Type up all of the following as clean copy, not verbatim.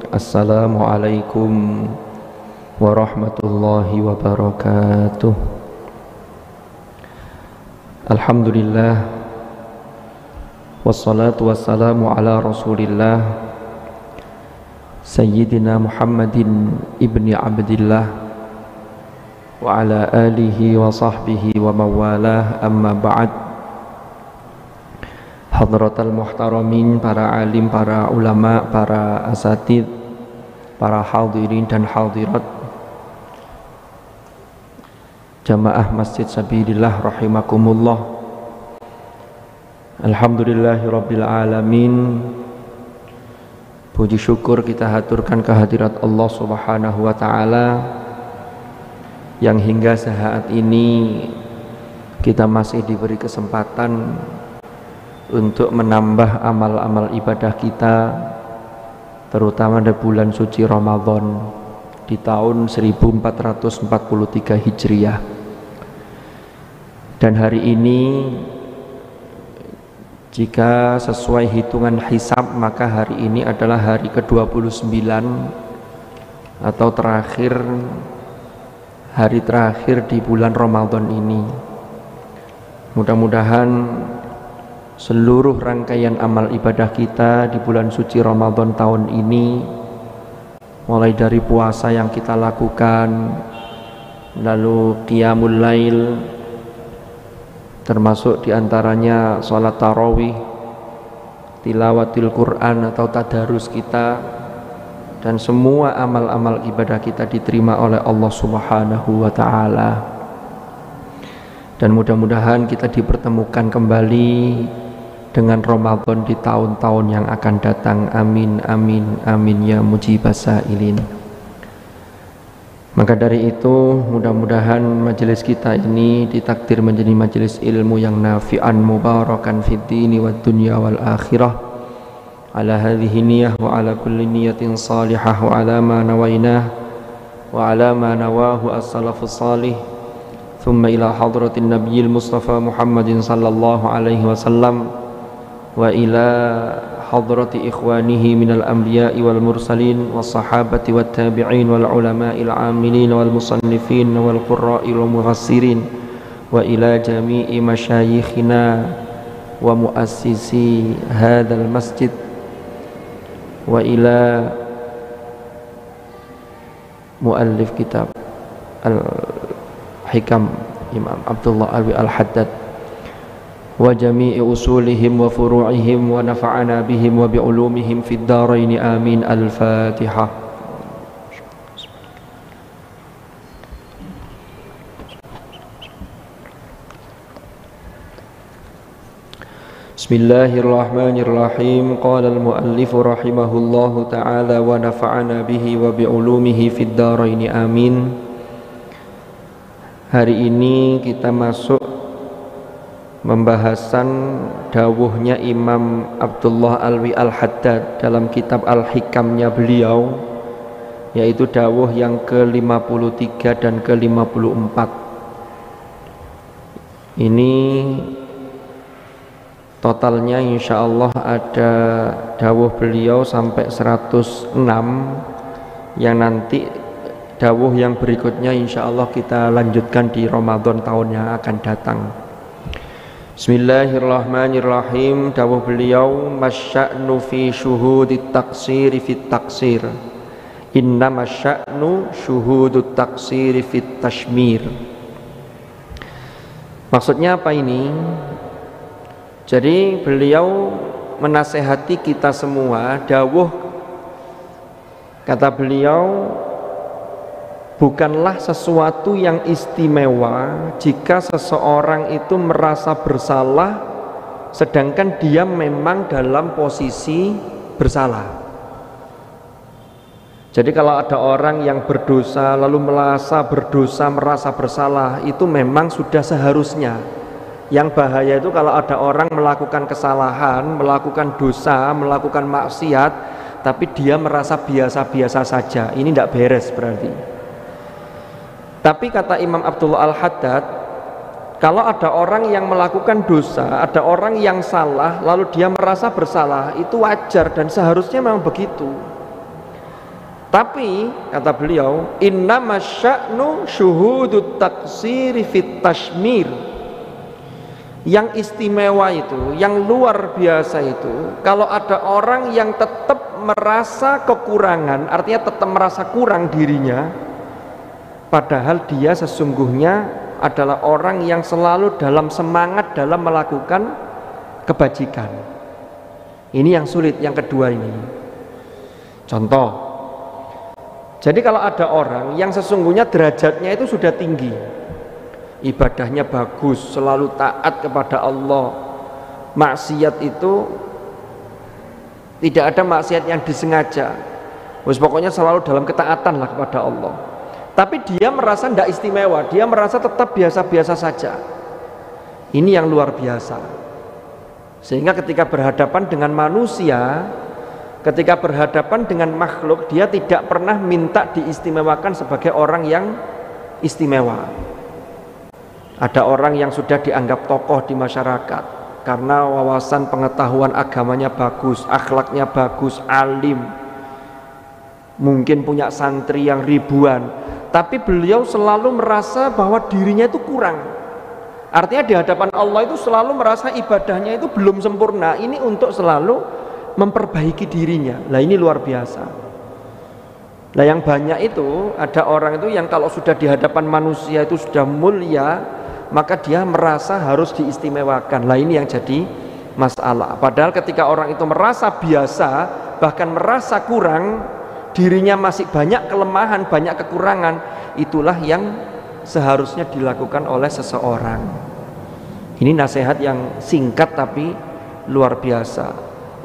Assalamualaikum warahmatullahi wabarakatuh. Alhamdulillah, wassalatu wassalamu ala rasulillah Sayyidina Muhammadin ibni Abdillah wa ala alihi wa sahbihi wa mawalah, amma ba'd. Hadratal muhtaramin, para alim, para ulama, para asatid, para hadirin dan hadirat, jamaah Masjid Sabilillah rahimakumullah. Alhamdulillahirabbil alamin. Puji syukur kita haturkan kehadirat Allah Subhanahu wa taala yang hingga saat ini kita masih diberi kesempatan untuk menambah amal-amal ibadah kita, terutama di bulan suci Ramadan di tahun 1443 Hijriah. Dan hari ini jika sesuai hitungan hisab, maka hari ini adalah hari ke-29 atau hari terakhir di bulan Ramadan ini. Mudah-mudahan seluruh rangkaian amal ibadah kita di bulan suci Ramadan tahun ini, mulai dari puasa yang kita lakukan, lalu qiyamul lail, termasuk diantaranya sholat tarawih, tilawatil Quran atau tadarus kita, dan semua amal-amal ibadah kita diterima oleh Allah Subhanahu wa ta'ala. Dan mudah-mudahan kita dipertemukan kembali dengan Ramadan di tahun-tahun yang akan datang. Amin, amin, amin ya mujibas sa'ilin. Maka dari itu, mudah-mudahan majelis kita ini ditakdir menjadi majelis ilmu yang nafi'an mubarakan fid dini wad dunya wal akhirah. Ala hadhihi niyah wa ala kulli niyatin salihah wa ala ma nawainah wa ala ma nawahu as-salafus salih. Thumma ila hadratin nabiyil mustafa Muhammadin sallallahu alaihi wasallam wa ila hadrati ikhwanihi minal anbiya'i wal mursalin was sahabati wat tabi'in wal ulama'il amilin wal musannifin wal qurra'il mufassirin wa ila jami'i masyayikhina wa muassisi hadzal masjid wa ila muallif kitab al-hikam Imam Abdullah Alwi Al-Haddad wa jami'i usulihim wa furu'ihim wa nafa'ana bihim wa bi'ulumihim fid daraini amin. Al-Fatihah. Bismillahirrahmanirrahim. Qala al-muallif rahimahullahu ta'ala wa nafa'ana bihi wa bi'ulumihi fid daraini amin. Hari ini kita masuk membahasan dawuhnya Imam Abdullah Alwi Al-Haddad dalam kitab Al-Hikamnya beliau, yaitu dawuh yang ke-53 dan ke-54. Ini totalnya insyaallah ada dawuh beliau sampai 106, yang nanti dawuh yang berikutnya insyaallah kita lanjutkan di Ramadan tahun yang akan datang. Bismillahirrahmanirrahim. Dawuh beliau, masya'nu fi syuhudit taksiri fit taksir, inna masya'nu syuhudut taksiri fit tashmir. Maksudnya apa ini? Jadi beliau menasehati kita semua. Dawuh, kata beliau, bukanlah sesuatu yang istimewa jika seseorang itu merasa bersalah sedangkan dia memang dalam posisi bersalah. Jadi kalau ada orang yang berdosa lalu merasa berdosa, merasa bersalah, itu memang sudah seharusnya. Yang bahaya itu kalau ada orang melakukan kesalahan, melakukan dosa, melakukan maksiat, tapi dia merasa biasa-biasa saja. Ini tidak beres berarti. Tapi kata Imam Abdullah Al-Haddad, kalau ada orang yang melakukan dosa, ada orang yang salah, lalu dia merasa bersalah, itu wajar dan seharusnya memang begitu. Tapi kata beliau, innama sya'nu syuhudut taksiri fit tashmir. Yang istimewa itu, yang luar biasa itu, kalau ada orang yang tetap merasa kekurangan, artinya tetap merasa kurang dirinya, padahal dia sesungguhnya adalah orang yang selalu dalam semangat dalam melakukan kebajikan. Ini yang sulit, yang kedua ini. Contoh, jadi kalau ada orang yang sesungguhnya derajatnya itu sudah tinggi, ibadahnya bagus, selalu taat kepada Allah, maksiat itu tidak ada maksiat yang disengaja, pokoknya selalu dalam ketaatan lah kepada Allah, tapi dia merasa tidak istimewa, dia merasa tetap biasa-biasa saja. Ini yang luar biasa. Sehingga ketika berhadapan dengan manusia, ketika berhadapan dengan makhluk, dia tidak pernah minta diistimewakan sebagai orang yang istimewa. Ada orang yang sudah dianggap tokoh di masyarakat karena wawasan pengetahuan agamanya bagus, akhlaknya bagus, alim, mungkin punya santri yang ribuan, tapi beliau selalu merasa bahwa dirinya itu kurang. Artinya di hadapan Allah itu selalu merasa ibadahnya itu belum sempurna. Ini untuk selalu memperbaiki dirinya. Lah ini luar biasa. Lah yang banyak itu, ada orang itu yang kalau sudah di hadapan manusia itu sudah mulia, maka dia merasa harus diistimewakan. Lah ini yang jadi masalah. Padahal ketika orang itu merasa biasa, bahkan merasa kurang, dirinya masih banyak kelemahan, banyak kekurangan, itulah yang seharusnya dilakukan oleh seseorang. Ini nasihat yang singkat tapi luar biasa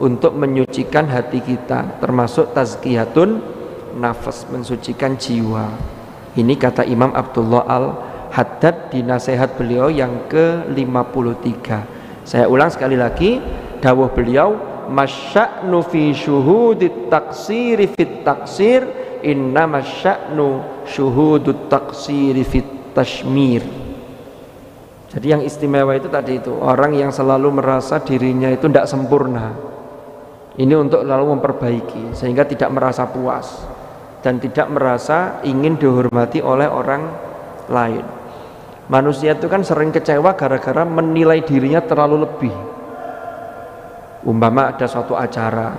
untuk menyucikan hati kita, termasuk tazkiyatun nafas, mensucikan jiwa. Ini kata Imam Abdullah Al-Haddad di nasihat beliau yang ke-53. Saya ulang sekali lagi, dawuh beliau, masya'nu fi syuhudit taksiri fit taksir, inna masya'nu syuhudut taksiri fit tashmir. Jadi yang istimewa itu tadi itu, orang yang selalu merasa dirinya itu tidak sempurna. Ini untuk lalu memperbaiki, sehingga tidak merasa puas dan tidak merasa ingin dihormati oleh orang lain. Manusia itu kan sering kecewa gara-gara menilai dirinya terlalu lebih. Umpama ada suatu acara,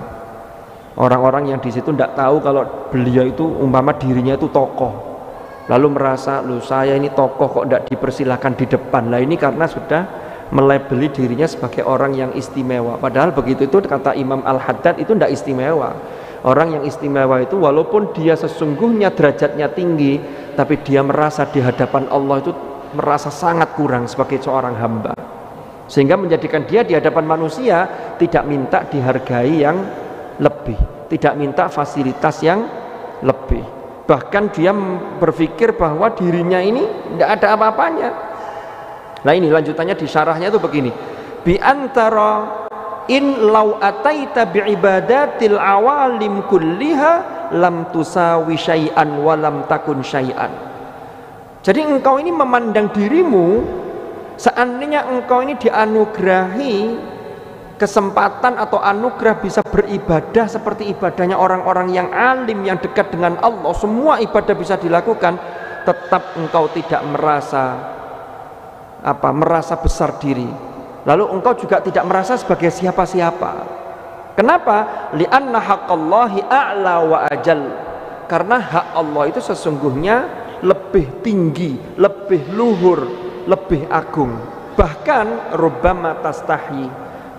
orang-orang yang di situ tidak tahu kalau beliau itu umpama dirinya itu tokoh, lalu merasa, loh saya ini tokoh kok tidak dipersilahkan di depan. Lah ini karena sudah melabeli dirinya sebagai orang yang istimewa. Padahal begitu itu kata Imam Al-Haddad itu tidak istimewa. Orang yang istimewa itu walaupun dia sesungguhnya derajatnya tinggi, tapi dia merasa di hadapan Allah itu merasa sangat kurang sebagai seorang hamba, sehingga menjadikan dia di hadapan manusia tidak minta dihargai yang lebih, tidak minta fasilitas yang lebih, bahkan dia berpikir bahwa dirinya ini tidak ada apa-apanya. Nah ini lanjutannya di syarahnya itu begini, bi antara in law ataita bi ibadatil awalim kulliha lam tusawi syai'an wa lam takun syai'an. Jadi engkau ini memandang dirimu, seandainya engkau ini dianugerahi kesempatan atau anugerah bisa beribadah seperti ibadahnya orang-orang yang alim, yang dekat dengan Allah, semua ibadah bisa dilakukan, tetap engkau tidak merasa merasa besar diri, lalu engkau juga tidak merasa sebagai siapa-siapa. Kenapa? Li'anna haqqallahi a'la wa ajal, karena hak Allah itu sesungguhnya lebih tinggi, lebih luhur, lebih agung. Bahkan rubbama tastahi,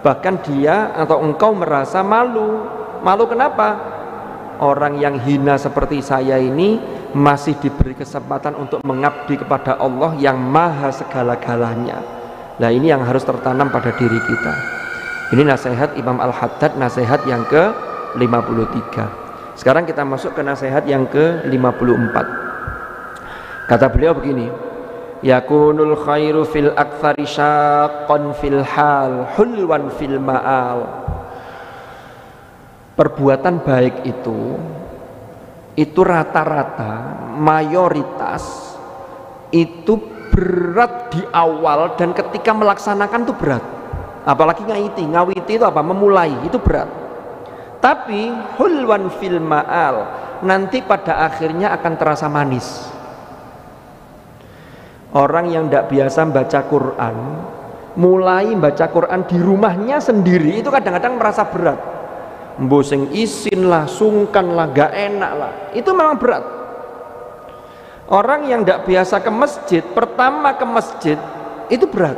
bahkan dia atau engkau merasa malu. Malu kenapa? Orang yang hina seperti saya ini masih diberi kesempatan untuk mengabdi kepada Allah yang maha segala-galanya. Nah ini yang harus tertanam pada diri kita. Ini nasihat Imam Al-Haddad, nasihat yang ke-53. Sekarang kita masuk ke nasihat yang ke-54. Kata beliau begini, yakunul khairu fil aktsari syaqqan fil hal hulwan fil ma'al. Perbuatan baik itu rata-rata mayoritas itu berat di awal, dan ketika melaksanakan itu berat. Apalagi ngawiti itu apa? Memulai itu berat. Tapi hulwan fil ma'al, nanti pada akhirnya akan terasa manis. Orang yang tidak biasa baca Quran, mulai baca Quran di rumahnya sendiri itu kadang-kadang merasa berat. Mboseng isin lah, sungkan lah, gak enak lah, itu memang berat. Orang yang tidak biasa ke masjid, pertama ke masjid itu berat.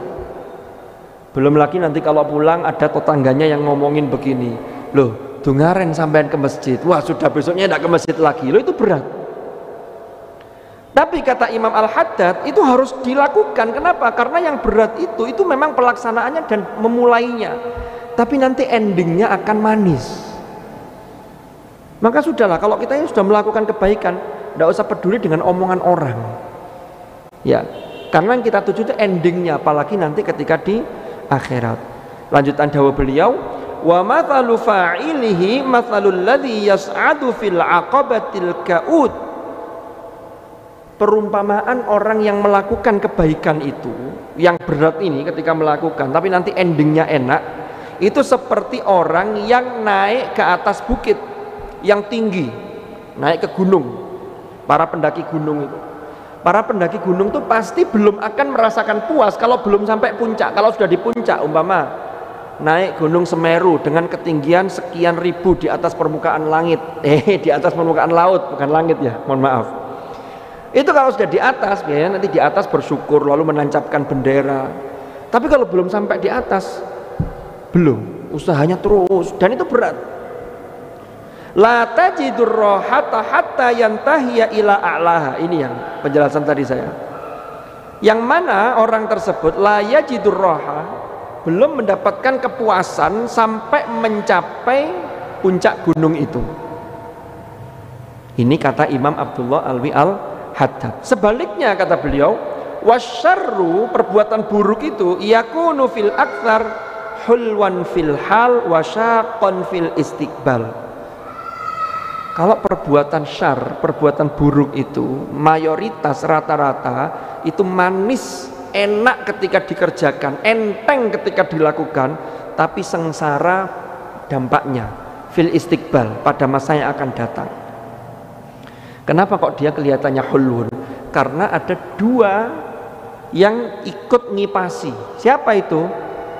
Belum lagi nanti kalau pulang ada tetangganya yang ngomongin begini, loh dungaren sampean ke masjid, wah sudah besoknya tidak ke masjid lagi, loh itu berat. Tapi kata Imam Al-Haddad itu harus dilakukan. Kenapa? Karena yang berat itu memang pelaksanaannya dan memulainya, tapi nanti endingnya akan manis. Maka sudahlah, kalau kita ini sudah melakukan kebaikan, tidak usah peduli dengan omongan orang, ya, karena yang kita tuju itu endingnya, apalagi nanti ketika di akhirat. Lanjutan dawuh beliau, wa mathalu fa'ilihi mathalul ladzi yas'adu fil aqabatil ka'ud. Perumpamaan orang yang melakukan kebaikan itu, yang berat ini ketika melakukan tapi nanti endingnya enak, itu seperti orang yang naik ke atas bukit yang tinggi, naik ke gunung. Para pendaki gunung itu, para pendaki gunung itu pasti belum akan merasakan puas kalau belum sampai puncak. Kalau sudah di puncak, umpama naik gunung Semeru dengan ketinggian sekian ribu di atas permukaan langit, di atas permukaan laut, bukan langit ya, mohon maaf. Itu kalau sudah di atas, biasanya nanti di atas bersyukur lalu menancapkan bendera. Tapi kalau belum sampai di atas, belum, usahanya terus, dan itu berat. La tajidur rohata hatta yantahiya ila a'laha. Ini yang penjelasan tadi saya, yang mana orang tersebut la yajidur roha, belum mendapatkan kepuasan sampai mencapai puncak gunung itu. Ini kata Imam Abdullah Alwi Al-Haddad. Sebaliknya kata beliau, wasyarru, perbuatan buruk itu yakunu fil aktsar hulwan fil hal wa syaqqan fil istiqbal. Kalau perbuatan syar, perbuatan buruk itu mayoritas rata-rata itu manis, enak ketika dikerjakan, enteng ketika dilakukan, tapi sengsara dampaknya fil istiqbal, pada masa yang akan datang. Kenapa kok dia kelihatannya hulun? Karena ada dua yang ikut ngipasi. Siapa itu?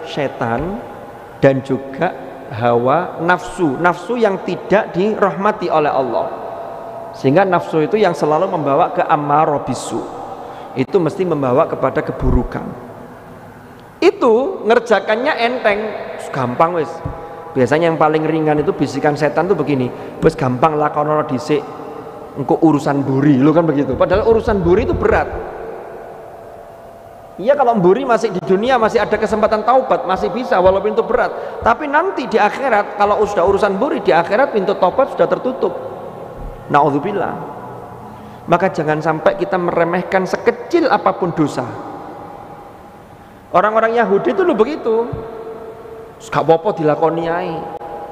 Setan dan juga hawa nafsu, nafsu yang tidak dirahmati oleh Allah. Sehingga nafsu itu yang selalu membawa ke ammarah bisu, itu mesti membawa kepada keburukan. Itu ngerjakannya enteng, gampang wis. Biasanya yang paling ringan itu bisikan setan tuh begini, wis gampang lakonono dhisik, engko urusan buri, lo kan begitu. Padahal urusan buri itu berat. Iya, kalau mburi masih di dunia masih ada kesempatan taubat, masih bisa walaupun itu berat. Tapi nanti di akhirat, kalau sudah urusan mburi, di akhirat pintu taubat sudah tertutup. Na'udzubillah. Maka jangan sampai kita meremehkan sekecil apapun dosa. Orang-orang Yahudi itu lo begitu, gak apa-apa dilakoni ae.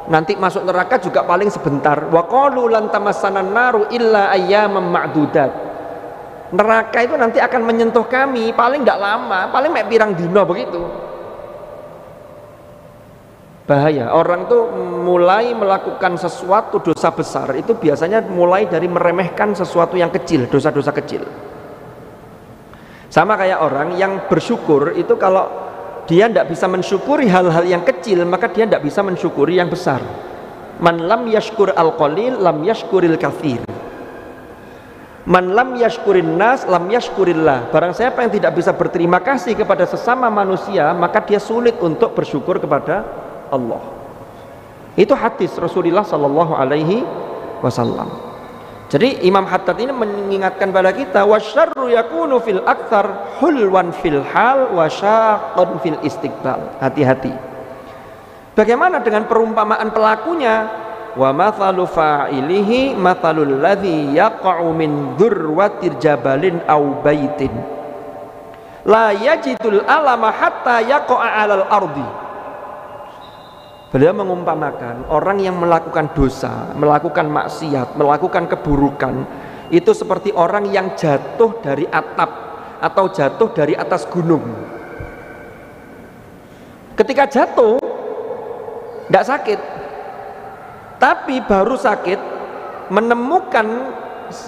Nanti masuk neraka juga paling sebentar. Wa qalu lan tamassanan naru illa ayyaman ma'dudat. Neraka itu nanti akan menyentuh kami paling tidak lama, paling mek pirang dino begitu. Bahaya. Orang tuh mulai melakukan sesuatu dosa besar itu biasanya mulai dari meremehkan sesuatu yang kecil, dosa-dosa kecil. Sama kayak orang yang bersyukur itu, kalau dia tidak bisa mensyukuri hal-hal yang kecil, maka dia tidak bisa mensyukuri yang besar. Man lam yashkur al-qalil lam yashkuril katsir. Man lam yashkurin nas lam yashkurillah. Barang siapa yang tidak bisa berterima kasih kepada sesama manusia, maka dia sulit untuk bersyukur kepada Allah. Itu hadis Rasulullah sallallahu alaihi wasallam. Jadi Imam Haddad ini mengingatkan pada kita, wasyarru yakunu fil aktsar hulwan fil hal wa syaqqan fil istiqbal. Hati-hati. Bagaimana dengan perumpamaan pelakunya? Wa mathalu fa'ilihi mathalul ladzi yaqa'u min dzurwatir jabalin aw baitin la yajidul alama hatta yaqa'a 'alal ardi. Beliau mengumpamakan orang yang melakukan dosa, melakukan maksiat, melakukan keburukan, itu seperti orang yang jatuh dari atap atau jatuh dari atas gunung. Ketika jatuh tidak sakit, tapi baru sakit menemukan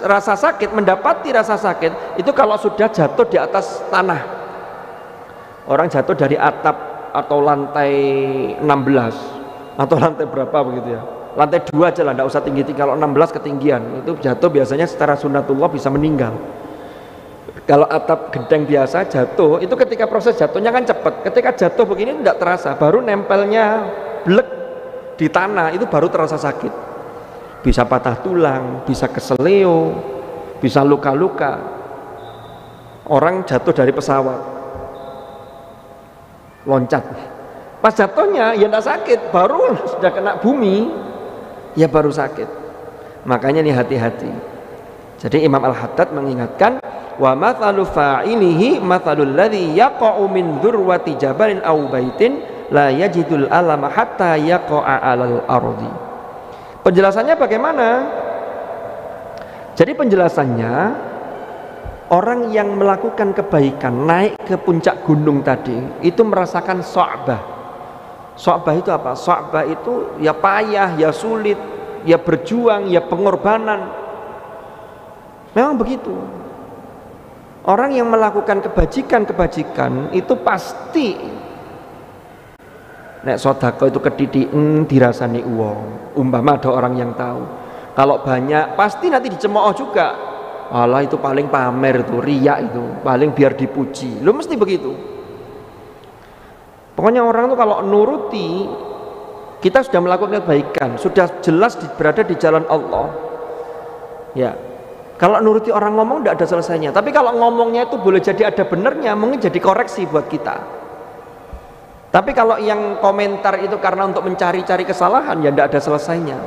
rasa sakit, mendapati rasa sakit itu kalau sudah jatuh di atas tanah. Orang jatuh dari atap atau lantai 16 atau lantai berapa begitu ya, lantai 2 aja lah, tidak usah tinggi-tinggi. Kalau 16 ketinggian itu jatuh biasanya secara sunatullah bisa meninggal. Kalau atap genteng biasa jatuh itu ketika proses jatuhnya kan cepat, ketika jatuh begini tidak terasa, baru nempelnya blek di tanah itu baru terasa sakit. Bisa patah tulang, bisa keseleo, bisa luka-luka. Orang jatuh dari pesawat, loncat, pas jatuhnya ya tidak sakit, baru sudah kena bumi ya baru sakit. Makanya nih hati-hati. Jadi Imam Al-Haddad mengingatkan, wa mathalu fa'ilihi mathalul ladzi yaqa'u min dzurwati jabalin aw baitin la yajidul alama hatta yaqa'a 'alal ardi. Penjelasannya bagaimana? Jadi penjelasannya, orang yang melakukan kebaikan naik ke puncak gunung tadi itu merasakan sa'bah. Sa'bah itu apa? Sa'bah itu ya payah, ya sulit, ya berjuang, ya pengorbanan. Memang begitu. Orang yang melakukan kebajikan itu pasti nek sedekah itu ketidikan dirasani uang. Umpama ada orang yang tahu. Kalau banyak pasti nanti dicemooh juga. Allah itu paling pamer itu, riya itu, paling biar dipuji. Lu mesti begitu. Pokoknya orang itu kalau nuruti, kita sudah melakukan kebaikan, sudah jelas berada di jalan Allah. Ya. Kalau nuruti orang ngomong tidak ada selesainya. Tapi kalau ngomongnya itu boleh jadi ada benernya, mungkin jadi koreksi buat kita. Tapi kalau yang komentar itu karena untuk mencari-cari kesalahan, ya tidak ada selesainya.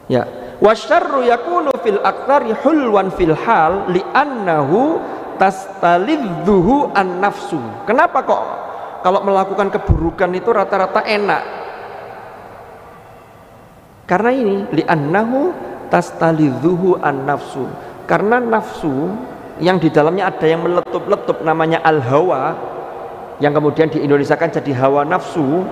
Ya, wasyarru yakunu fil aktsari hulwan fil hal li'annahu tastalidzuhu an nafsu. Kenapa kok kalau melakukan keburukan itu rata-rata enak? Karena ini li'annahu tastalidzuhu an nafsu, karena nafsu yang di dalamnya ada yang meletup-letup namanya al-hawa, yang kemudian di Indonesia kan jadi hawa nafsu,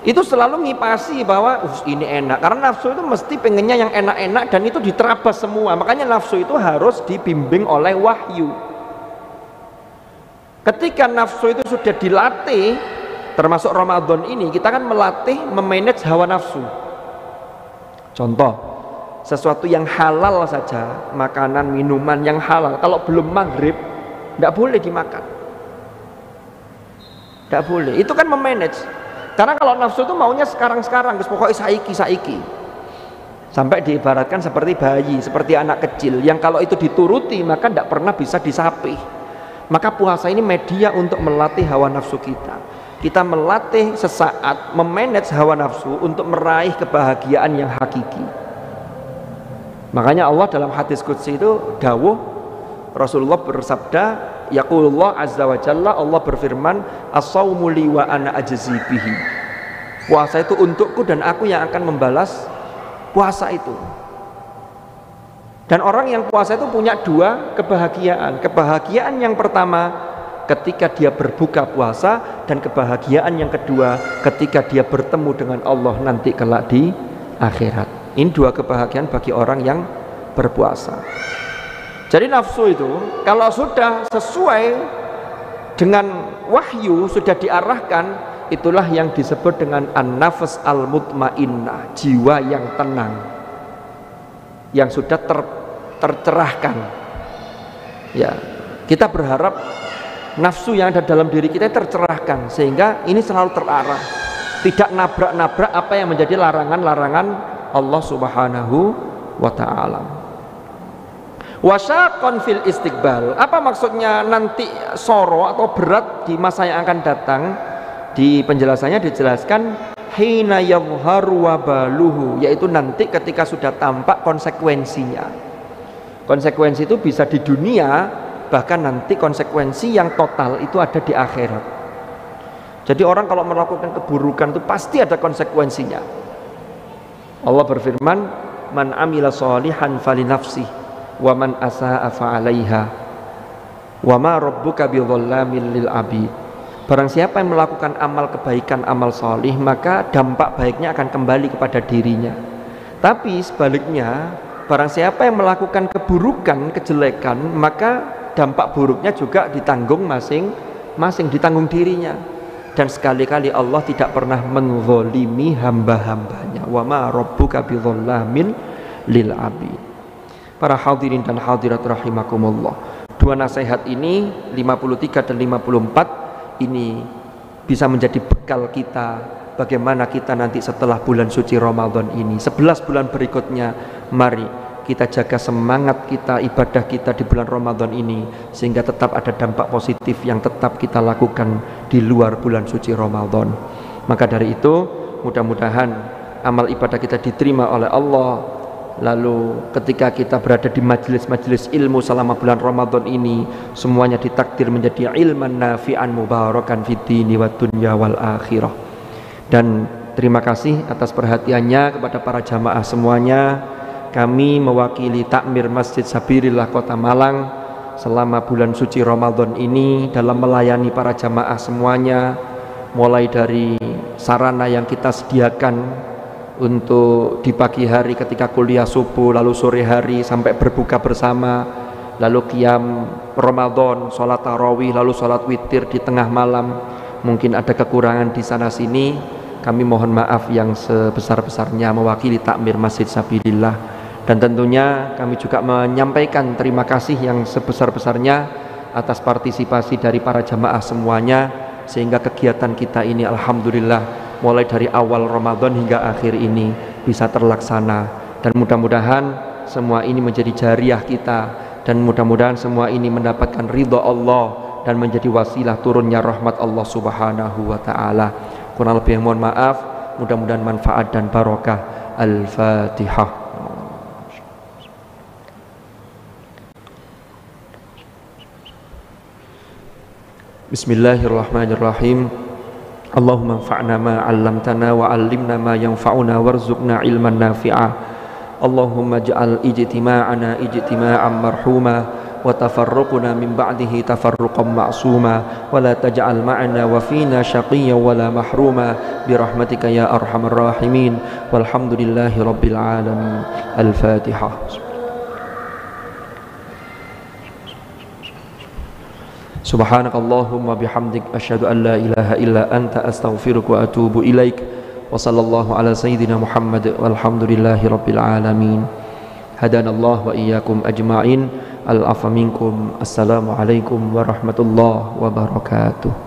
itu selalu ngipasi bahwa ini enak, karena nafsu itu mesti pengennya yang enak-enak dan itu diterabas semua. Makanya nafsu itu harus dibimbing oleh wahyu. Ketika nafsu itu sudah dilatih, termasuk Ramadan ini kita kan melatih memanage hawa nafsu. Contoh, sesuatu yang halal saja, makanan, minuman yang halal, kalau belum maghrib tidak boleh dimakan, tidak boleh. Itu kan memanage. Karena kalau nafsu itu maunya sekarang-sekarang, pokoknya saiki, sampai diibaratkan seperti bayi, seperti anak kecil yang kalau itu dituruti maka tidak pernah bisa disapih. Maka puasa ini media untuk melatih hawa nafsu kita. Kita melatih sesaat, memanage hawa nafsu untuk meraih kebahagiaan yang hakiki. Makanya Allah dalam hadis qudsi itu dawuh, Rasulullah bersabda, yaqulullah azza wa jalla, Allah berfirman, as-saumu li wa ana ajzi bihi. Puasa itu untukku dan aku yang akan membalas puasa itu. Dan orang yang puasa itu punya dua kebahagiaan. Kebahagiaan yang pertama ketika dia berbuka puasa, dan kebahagiaan yang kedua ketika dia bertemu dengan Allah nanti kelak di akhirat. Ini dua kebahagiaan bagi orang yang berpuasa. Jadi nafsu itu kalau sudah sesuai dengan wahyu, sudah diarahkan, itulah yang disebut dengan an-nafs al-mutmainnah, jiwa yang tenang, yang sudah tercerahkan. Ya, kita berharap nafsu yang ada dalam diri kita tercerahkan sehingga ini selalu terarah, tidak nabrak-nabrak apa yang menjadi larangan-larangan Allah Subhanahu wa ta'ala. Wasyaqon fil istiqbal, apa maksudnya nanti soro atau berat di masa yang akan datang? Di penjelasannya dijelaskan hina yadhharu wabaluhu, yaitu nanti ketika sudah tampak konsekuensinya. Konsekuensi itu bisa di dunia, bahkan nanti konsekuensi yang total itu ada di akhirat. Jadi orang kalau melakukan keburukan itu pasti ada konsekuensinya. Allah berfirman, man amila sholihan falinafsih wa man asa'a fa'alaiha wa ma rabbuka bidzallamin lil abid. Barang siapa yang melakukan amal kebaikan, amal solih, maka dampak baiknya akan kembali kepada dirinya. Tapi sebaliknya, barang siapa yang melakukan keburukan, kejelekan, maka dampak buruknya juga ditanggung masing-masing, ditanggung dirinya. Dan sekali-kali Allah tidak pernah menzalimi hamba-hambanya. Wa ma rabbuka bidzallamin lil abid. Para hadirin dan hadirat rahimakumullah, dua nasihat ini 53 dan 54 ini bisa menjadi bekal kita bagaimana kita nanti setelah bulan suci Ramadan ini. 11 bulan berikutnya, mari kita jaga semangat kita, ibadah kita di bulan Ramadan ini, sehingga tetap ada dampak positif yang tetap kita lakukan di luar bulan suci Ramadan. Maka dari itu, mudah-mudahan amal ibadah kita diterima oleh Allah. Lalu ketika kita berada di majelis-majelis ilmu selama bulan Ramadan ini, semuanya ditakdir menjadi ilman nafi'an mubarakan fid dini wad dunya wal akhirah. Dan terima kasih atas perhatiannya kepada para jamaah semuanya. Kami mewakili Takmir Masjid Sabirillah Kota Malang selama bulan suci Ramadan ini dalam melayani para jamaah semuanya, mulai dari sarana yang kita sediakan untuk di pagi hari ketika kuliah subuh, lalu sore hari sampai berbuka bersama, lalu qiyam Ramadan, sholat tarawih, lalu sholat witir di tengah malam. Mungkin ada kekurangan di sana sini, kami mohon maaf yang sebesar-besarnya mewakili Takmir Masjid Sabilillah. Dan tentunya kami juga menyampaikan terima kasih yang sebesar-besarnya atas partisipasi dari para jamaah semuanya, sehingga kegiatan kita ini alhamdulillah mulai dari awal Ramadan hingga akhir ini bisa terlaksana. Dan mudah-mudahan semua ini menjadi jariah kita, dan mudah-mudahan semua ini mendapatkan ridha Allah dan menjadi wasilah turunnya rahmat Allah subhanahu wa ta'ala. Kurang lebih mohon maaf, mudah-mudahan manfaat dan barokah. Al-Fatihah. Bismillahirrahmanirrahim. Allahumma anfa'na ma 'allamtana wa 'allimna ma yanfa'una warzuqna ilman nafi'a. Allahumma ij'al ijtima'ana ijtima'an marhuma wa tafarruquna min ba'dihi tafarruqan ma'suma wa la taj'al ma'ana wa fina shaqiyyan wa la mahruma bi rahmatika ya arhamar rahimin. Walhamdulillahi rabbil alamin. Al-Fatihah. Subhanakallahumma bihamdik asyhadu an la ilaha illa anta astaghfiruka wa atubu ilaik. Wa sallallahu ala sayyidina Muhammad walhamdulillahi rabbil alamin. Hadanallahu wa iyyakum ajma'in. Al-afa minkum. Assalamu alaikum warahmatullahi wabarakatuh.